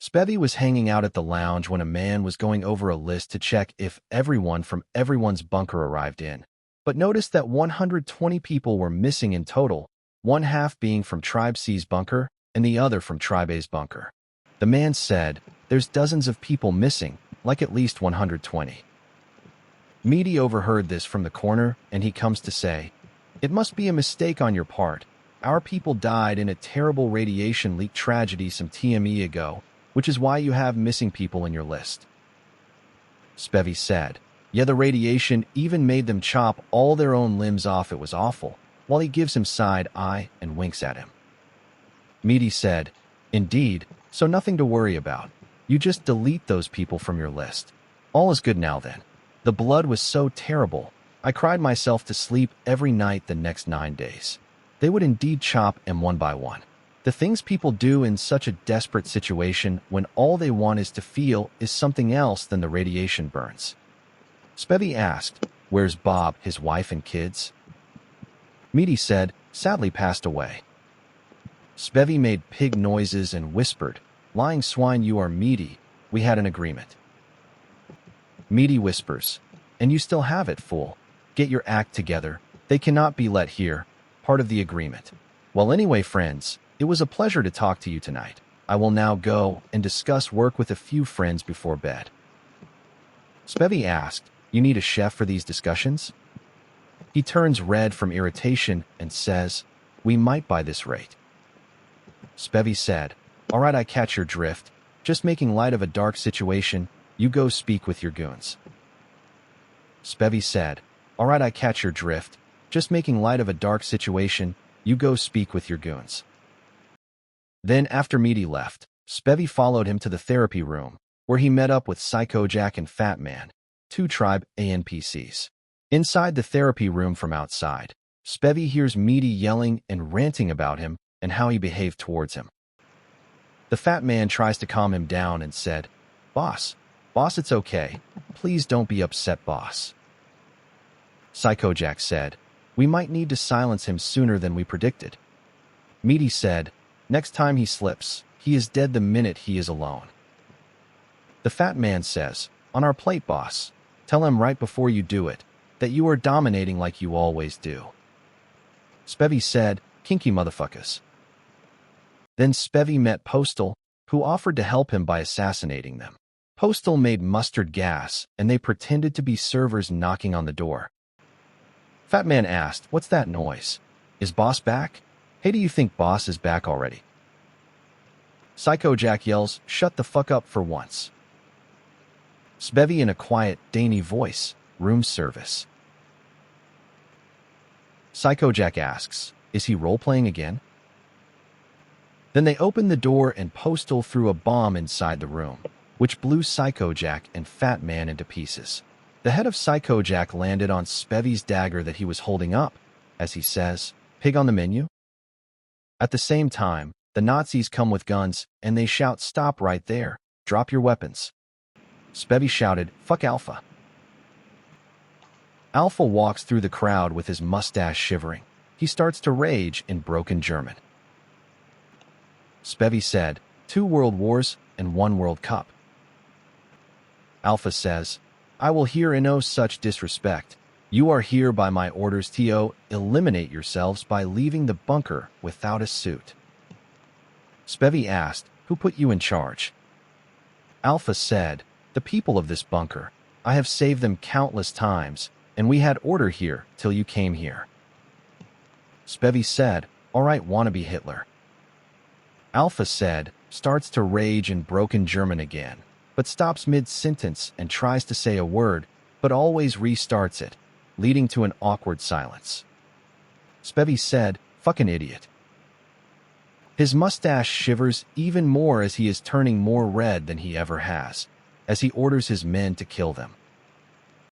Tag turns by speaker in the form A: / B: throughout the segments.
A: Spevy was hanging out at the lounge when a man was going over a list to check if everyone from everyone's bunker arrived in, but noticed that 120 people were missing in total, one half being from Tribe C's bunker and the other from Tribe A's bunker. The man said, "There's dozens of people missing, like at least 120. Meaty overheard this from the corner, and he comes to say, "It must be a mistake on your part. Our people died in a terrible radiation leak tragedy some TME ago, which is why you have missing people in your list." Spevy said, "Yeah, the radiation even made them chop all their own limbs off. It was awful," while he gives him side eye and winks at him. Meaty said, "Indeed, so nothing to worry about. You just delete those people from your list. All is good now then. The blood was so terrible, I cried myself to sleep every night the next 9 days. They would indeed chop them one by one. The things people do in such a desperate situation when all they want is to feel is something else than the radiation burns." Spevy asked, "Where's Bob, his wife and kids?" Meaty said, "Sadly passed away." Spevy made pig noises and whispered, "Lying swine, you are Meaty. We had an agreement." Meaty whispers, "And you still have it, fool. Get your act together. They cannot be let here. Part of the agreement. Well, anyway, friends, it was a pleasure to talk to you tonight. I will now go and discuss work with a few friends before bed." Spevy asked, "You need a chef for these discussions?" He turns red from irritation and says, "We might by this rate." Spevy said, "All right, I catch your drift. Just making light of a dark situation. You go speak with your goons." Spevy said, "All right, I catch your drift. Just making light of a dark situation. You go speak with your goons." Then, after Meaty left, Spevy followed him to the therapy room, where he met up with Psycho Jack and Fat Man, two Tribe A NPCs. Inside the therapy room from outside, Spevy hears Meaty yelling and ranting about him and how he behaved towards him. The Fat Man tries to calm him down and said, Boss, it's okay. Please don't be upset, boss." Psycho Jack said, "We might need to silence him sooner than we predicted." Meaty said, "Next time he slips, he is dead the minute he is alone." The Fat Man says, "On our plate, boss. Tell him right before you do it, that you are dominating like you always do." Spevy said, "Kinky motherfuckers." Then Spevy met Postal, who offered to help him by assassinating them. Postal made mustard gas, and they pretended to be servers knocking on the door. Fat Man asked, "What's that noise? Is Boss back? Hey, do you think Boss is back already?" Psycho Jack yells, "Shut the fuck up for once." Spevy in a quiet, dainty voice, "Room service." Psycho Jack asks, "Is he role-playing again?" Then they opened the door and Postal threw a bomb inside the room, which blew Psycho Jack and Fat Man into pieces. The head of Psycho Jack landed on Spevy's dagger that he was holding up, as he says, "Pig on the menu?" At the same time, the Nazis come with guns, and they shout, "Stop right there, drop your weapons." Spevy shouted, "Fuck Alpha." Alpha walks through the crowd with his mustache shivering. He starts to rage in broken German. Spevy said, "2 world wars and 1 World Cup." Alpha says, "I will hear no such disrespect. You are here by my orders to eliminate yourselves by leaving the bunker without a suit." Spevy asked, "Who put you in charge?" Alpha said, "The people of this bunker. I have saved them countless times, and we had order here till you came here." Spevy said, "All right, wannabe Hitler." Alpha said, starts to rage in broken German again, but stops mid-sentence and tries to say a word, but always restarts it, leading to an awkward silence. Spevy said, "Fucking idiot." His mustache shivers even more as he is turning more red than he ever has, as he orders his men to kill them.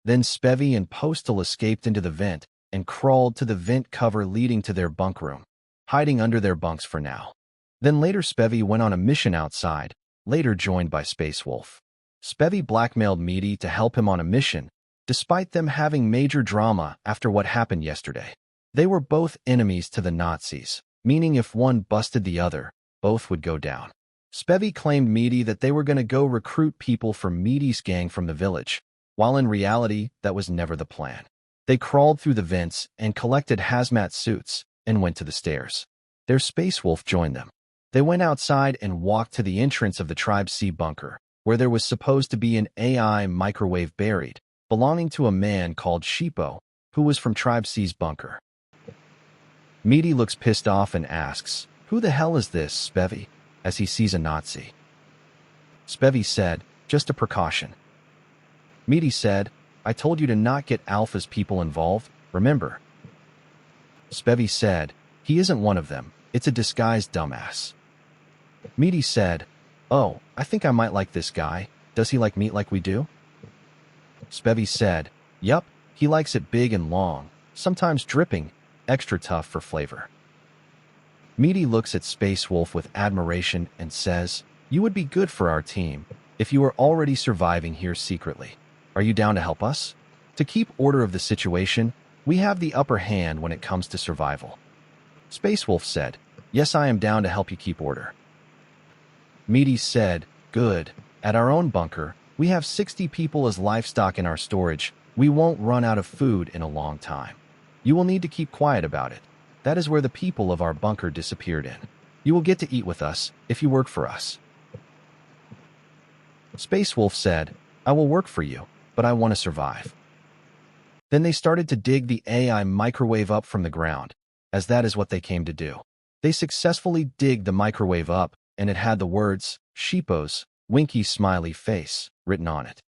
A: Then Spevy and Postal escaped into the vent and crawled to the vent cover leading to their bunk room, hiding under their bunks for now. Then later Spevy went on a mission outside, later joined by Space Wolf. Spevy blackmailed Meaty to help him on a mission, despite them having major drama after what happened yesterday. They were both enemies to the Nazis, meaning if one busted the other, both would go down. Spevy claimed Meaty that they were going to go recruit people for Meaty's gang from the village, while in reality, that was never the plan. They crawled through the vents and collected hazmat suits and went to the stairs. Their Space Wolf joined them. They went outside and walked to the entrance of the Tribe C bunker, where there was supposed to be an AI microwave buried, belonging to a man called Sheepo, who was from Tribe C's bunker. Meaty looks pissed off and asks, "Who the hell is this, Spevy?" as he sees a Nazi. Spevy said, "Just a precaution." Meaty said, "I told you to not get Alpha's people involved, remember?" Spevy said, "He isn't one of them. It's a disguised dumbass." Meaty said, "Oh, I think I might like this guy. Does he like meat like we do?" Spevy said, "Yup, he likes it big and long, sometimes dripping, extra tough for flavor." Meaty looks at Space Wolf with admiration and says, "You would be good for our team if you were already surviving here secretly. Are you down to help us? To keep order of the situation, we have the upper hand when it comes to survival." Space Wolf said, "Yes, I am down to help you keep order." Meaty said, "Good. At our own bunker, we have 60 people as livestock in our storage. We won't run out of food in a long time. You will need to keep quiet about it. That is where the people of our bunker disappeared in. You will get to eat with us if you work for us." Space Wolf said, "I will work for you, but I want to survive." Then they started to dig the AI microwave up from the ground, as that is what they came to do. They successfully digged the microwave up, and it had the words, "Sheepo's winky smiley face," written on it.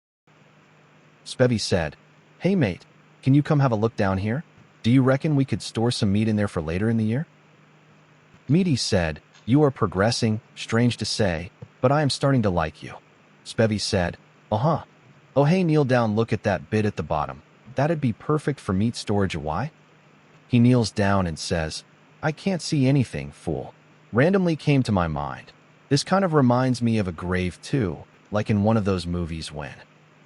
A: Spevy said, "Hey mate, can you come have a look down here? Do you reckon we could store some meat in there for later in the year?" Meaty said, "You are progressing, strange to say, but I am starting to like you." Spevy said, "Uh-huh. Oh hey, kneel down, look at that bit at the bottom. That'd be perfect for meat storage. Why?" He kneels down and says, "I can't see anything, fool. Randomly came to my mind. This kind of reminds me of a grave too, like in one of those movies when."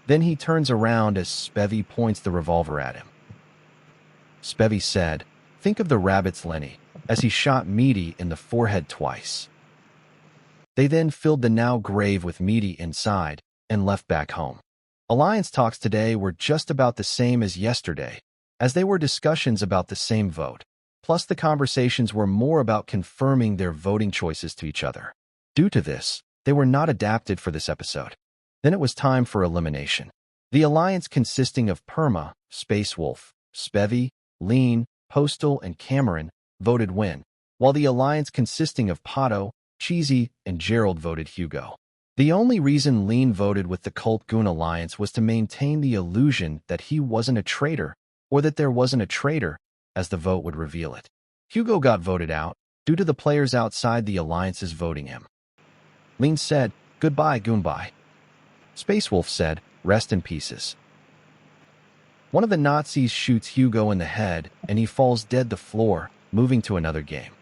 A: Then he turns around as Spevy points the revolver at him. Spevy said, "Think of the rabbit's Lenny," as he shot Meaty in the forehead twice. They then filled the now grave with Meaty inside and left back home. Alliance talks today were just about the same as yesterday, as they were discussions about the same vote, plus the conversations were more about confirming their voting choices to each other. Due to this, they were not adapted for this episode. Then it was time for elimination. The Alliance consisting of Perma, Space Wolf, Spevy, Lean, Postal, and Cameron voted win, while the Alliance consisting of Pato, Cheesy, and Gerald voted Hugo. The only reason Lean voted with the Cult Goon Alliance was to maintain the illusion that he wasn't a traitor, or that there wasn't a traitor, as the vote would reveal it. Hugo got voted out, due to the players outside the Alliances voting him. Lean said, "Goodbye, Goonbye." Space Wolf said, "Rest in pieces." One of the Nazis shoots Hugo in the head, and he falls dead to the floor, moving to another game.